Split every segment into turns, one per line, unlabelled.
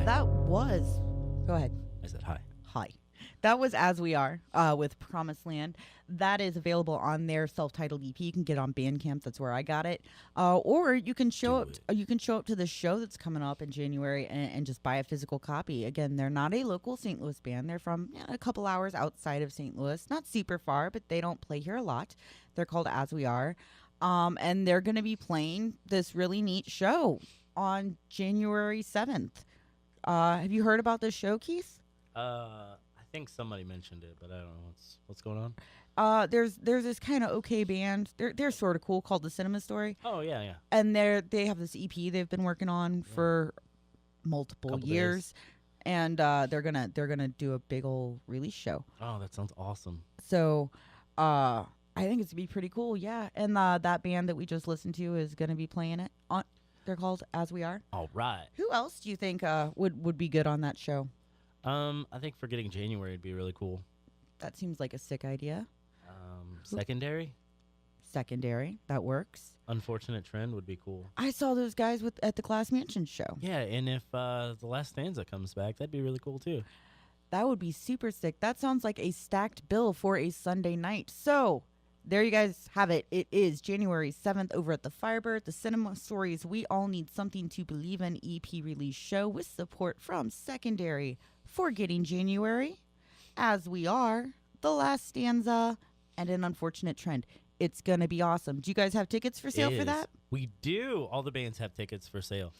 That was. Go ahead.
I said hi.
Hi. That was As We Are with Promised Land. That is available on their self-titled EP. You can get it on Bandcamp. That's where I got it. Or you can show up. You can show up to the show that's coming up in January and just buy a physical copy. Again, they're not a local St. Louis band. They're from a couple hours outside of St. Louis. Not super far, but they don't play here a lot. They're called As We Are. And they're going to be playing this really neat show on January 7th. Have you heard about this show, Keith?
I think somebody mentioned it, but I don't know what's going on.
There's this kind of okay band. They're sort of cool called The Cinema Story.
Oh yeah.
And they have this EP they've been working on for multiple years, and they're gonna do a big old release show.
Oh, that sounds awesome.
So, I think it's gonna be pretty cool. Yeah, and that band that we just listened to is gonna be playing it on. They're called As We Are.
All right.
Who else do you think would be good on that show?
I think Forgetting January would be really cool.
That seems like a sick idea.
Secondary?
Secondary. That works.
Unfortunate Trend would be cool.
I saw those guys at the Glass Mansion show.
Yeah, and if The Last Stanza comes back, that'd be really cool too.
That would be super sick. That sounds like a stacked bill for a Sunday night. So, there you guys have it. It is January 7th over at the Firebird, the Cinema Stories We All Need Something to Believe in EP release show with support from Secondary, Forgetting January, As We Are, The Last Stanza, and An Unfortunate Trend. It's going to be awesome. Do you guys have tickets for sale for that?
We do. All the bands have tickets for sale.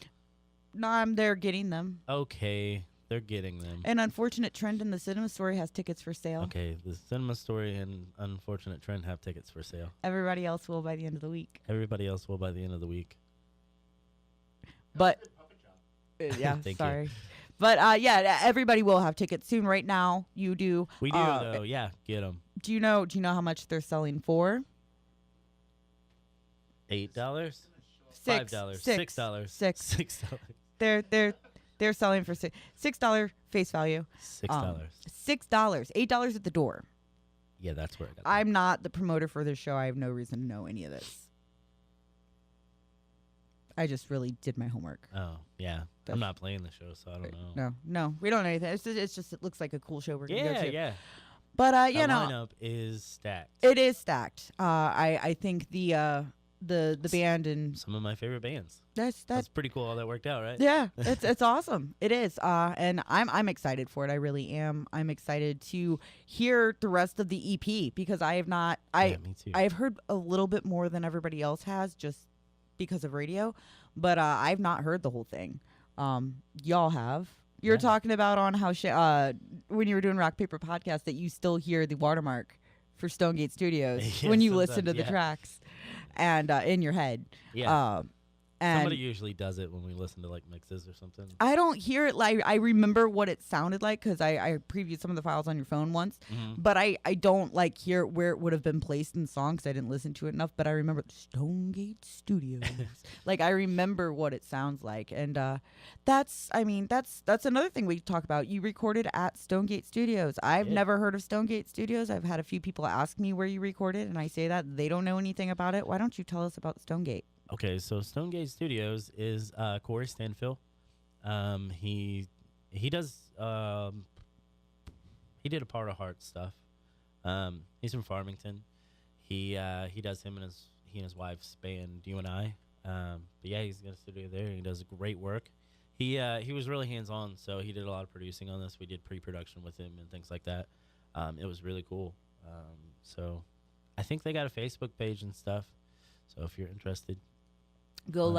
No, I'm there getting them.
Okay, they're getting them.
An Unfortunate Trend and the Cinema Story has tickets for sale.
Okay, the Cinema Story and Unfortunate Trend have tickets for sale.
Everybody else will by the end of the week.
Everybody else will by the end of the week.
But, yeah, sorry. You. But, yeah, everybody will have tickets soon. Right now, you do.
We do, though. Yeah, get them.
Do you know how much they're selling for?
$8? $5? $6?
They're selling for $6 face value.
$6.
$8 at the door.
Yeah, that's where I got
I'm not the promoter for this show. I have no reason to know any of this. I just really did my homework.
Oh, yeah. I'm not playing the show, so I don't know.
No, we don't know anything. It's just it looks like a cool show we're going to go to.
Yeah.
But,
the lineup is stacked.
It is stacked. I think the band and
some of my favorite bands.
That's
pretty cool how that worked out, right?
Yeah, it's awesome. It is. And I'm excited for it. I really am. I'm excited to hear the rest of the EP because I have not
me too.
I've heard a little bit more than everybody else has just because of radio, but I've not heard the whole thing. Y'all have. You're talking about on how when you were doing Rock Paper Podcast that you still hear the watermark for Stonegate Studios when you listen to the tracks and in your head.
Yeah.
And
somebody usually does it when we listen to like mixes or something.
I don't hear it like I remember what it sounded like because I previewed some of the files on your phone once, but I don't like hear where it would have been placed in songs. I didn't listen to it enough, but I remember Stonegate Studios. Like I remember what it sounds like, and that's another thing we talk about. You recorded at Stonegate Studios. I've never heard of Stonegate Studios. I've had a few people ask me where you recorded, and I say that they don't know anything about it. Why don't you tell us about Stonegate?
Okay, so Stonegate Studios is Corey Stanfill. He does he did a Part of Heart stuff. He's from Farmington. He does he and his wife's band You and I. But yeah, he's got a studio there. And he does great work. He was really hands on, so he did a lot of producing on this. We did pre-production with him and things like that. It was really cool. So I think they got a Facebook page and stuff. So if you're interested.
Go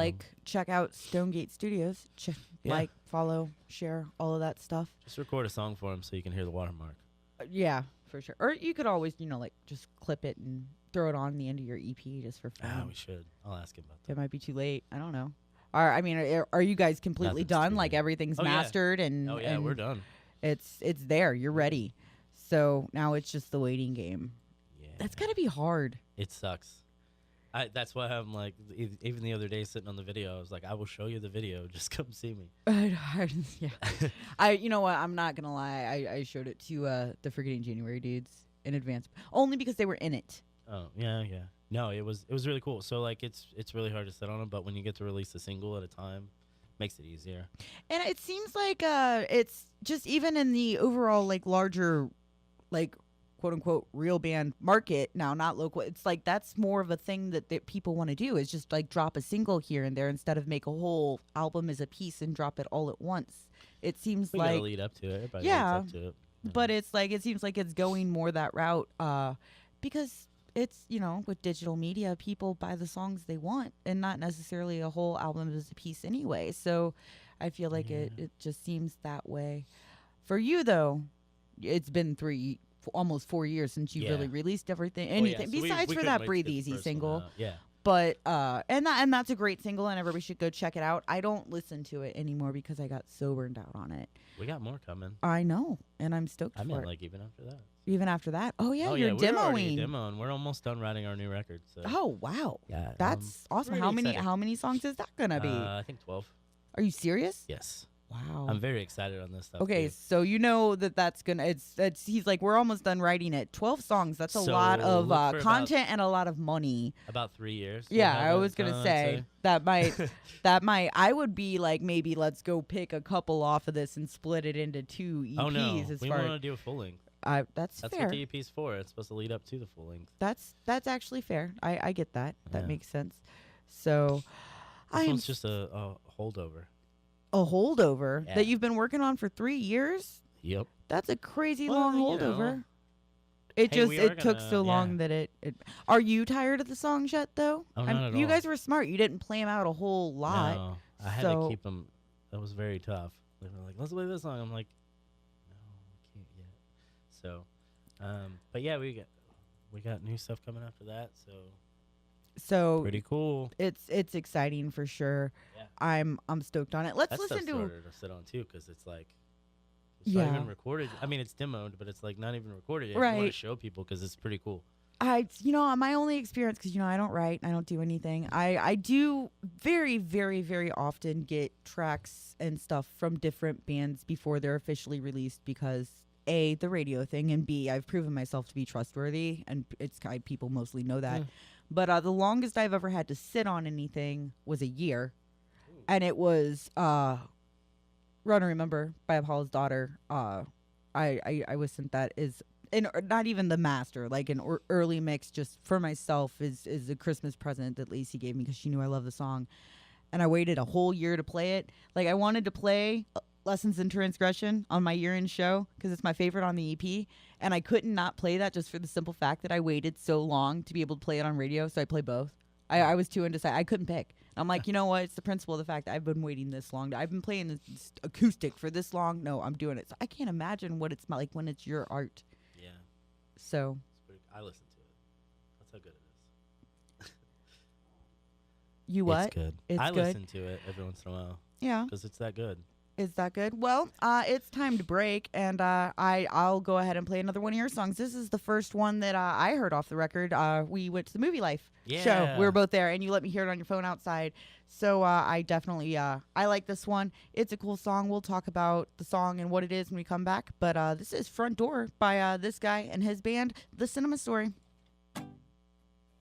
check out Stonegate Studios. Like, follow, share, all of that stuff.
Just record a song for him so you can hear the watermark.
Yeah, for sure. Or you could always, just clip it and throw it on the end of your EP just for fun.
Ah, we should. I'll ask him about that.
It might be too late. I don't know. Are you guys completely done? Like everything's mastered and
and
we're
done.
It's there. You're ready. So now it's just the waiting game.
Yeah.
That's gotta be hard.
It sucks. That's why I'm like, even the other day sitting on the video, I was like, I will show you the video. Just come see me.
Yeah. You know what? I'm not going to lie. I showed it to the Forgetting January dudes in advance. Only because they were in it.
Oh, yeah. No, it was really cool. So, like, it's really hard to sit on them, but when you get to release a single at a time, Makes it easier.
And it seems like it's just even in the overall like larger like quote unquote real band market now, not local. It's like that's more of a thing that people want to do is just like drop a single here and there instead of make a whole album as a piece and drop it all at once. It seems
We
like
gotta lead up to it. Everybody
yeah,
leads up to it.
but it's like it seems like it's going more that route because it's with digital media people buy the songs they want and not necessarily a whole album as a piece anyway, so I feel like it just seems that way. For you though, it's been almost 4 years since you really released anything
So
besides
we
for
couldn't
that
wait to
Breathe
get the
Easy
first one
single.
out. Yeah.
But and that's a great single and everybody should go check it out. I don't listen to it anymore because I got so burned out on it.
We got more coming.
I know, and I'm stoked
I
for
mean,
it.
like even after that.
Even after that? Oh yeah,
Oh
you're
yeah, we're already
demoing.
demoing. We're almost done writing our new record. So.
Oh wow.
Yeah.
That's awesome.
pretty
How many
excited.
how many songs is that gonna be?
I think 12.
Are you serious?
Yes.
Wow.
I'm very excited on this stuff.
Okay,
too.
so that's gonna it's he's like we're almost done writing it. 12 songs. That's a
So
lot of
look for
content and a lot of money.
About 3 years.
Yeah,
we'll
I
have it
was gonna
done, I'd
say that might I would be like maybe let's go pick a couple off of this and split it into 2 EPs.
Oh no,
as
we
far
want to do a full length.
that's
That's
fair.
what the EP's for. It's supposed to lead up to the full length.
That's actually fair. I get that. That
Yeah.
makes sense. So
This
I'm
one's just a holdover.
a holdover
Yeah.
that you've been working on for 3 years.
Yep.
That's a crazy
Well,
long
you
holdover.
know.
It
Hey,
just
we are
took
gonna-
so long
yeah.
that it. Are you tired of the songs yet though?
Oh, not at
You
all.
guys were smart. You didn't play them out a whole lot.
No, I had
so-
to keep them. That was very tough. They were like, "Let's play this song." I'm like, "No, we can't yet." So, but yeah, we got new stuff coming after that. So
So
pretty cool.
it's exciting for sure.
Yeah.
I'm stoked on it. Let's
That
listen
stuff's
to.
harder to sit on too, because it's like it's not
Yeah.
even recorded. I mean, it's demoed, but it's like not even recorded yet. You
Right.
want to show people because it's pretty cool.
My only experience, because I don't write, I don't do anything. I do very, very, very often get tracks and stuff from different bands before they're officially released because A, the radio thing, and B, I've proven myself to be trustworthy, and people mostly know that.
Yeah.
But the longest I've ever had to sit on anything was a year, and it was "Run and Remember" by Apollo's Daughter. I was sent that is. And not even the master, like an early mix, just for myself is a Christmas present that Lacey gave me because she knew I love the song, and I waited a whole year to play it. Like I wanted to play Lessons in Transgression on my year-end show because it's my favorite on the EP, and I couldn't not play that just for the simple fact that I waited so long to be able to play it on radio. So I play both. I was too indecisive. I couldn't pick. I'm like, you know what? It's the principle of the fact that I've been waiting this long. I've been playing this acoustic for this long. No, I'm doing it. So I can't imagine what it's like when it's your art.
Yeah,
So
I listen to it. That's how good it is.
you what?
It's good.
It's
I
good?
listen to it every once in a while
Yeah.
because it's that good.
Is that good? Well, it's time to break, and I'll go ahead and play another one of your songs. This is the first one that I heard off the record. We went to the Movie Life show.
Yeah.
We were both there, and you let me hear it on your phone outside. So I definitely I like this one. It's a cool song. We'll talk about the song and what it is when we come back. But this is Front Door by this guy and his band, The Cinema Story.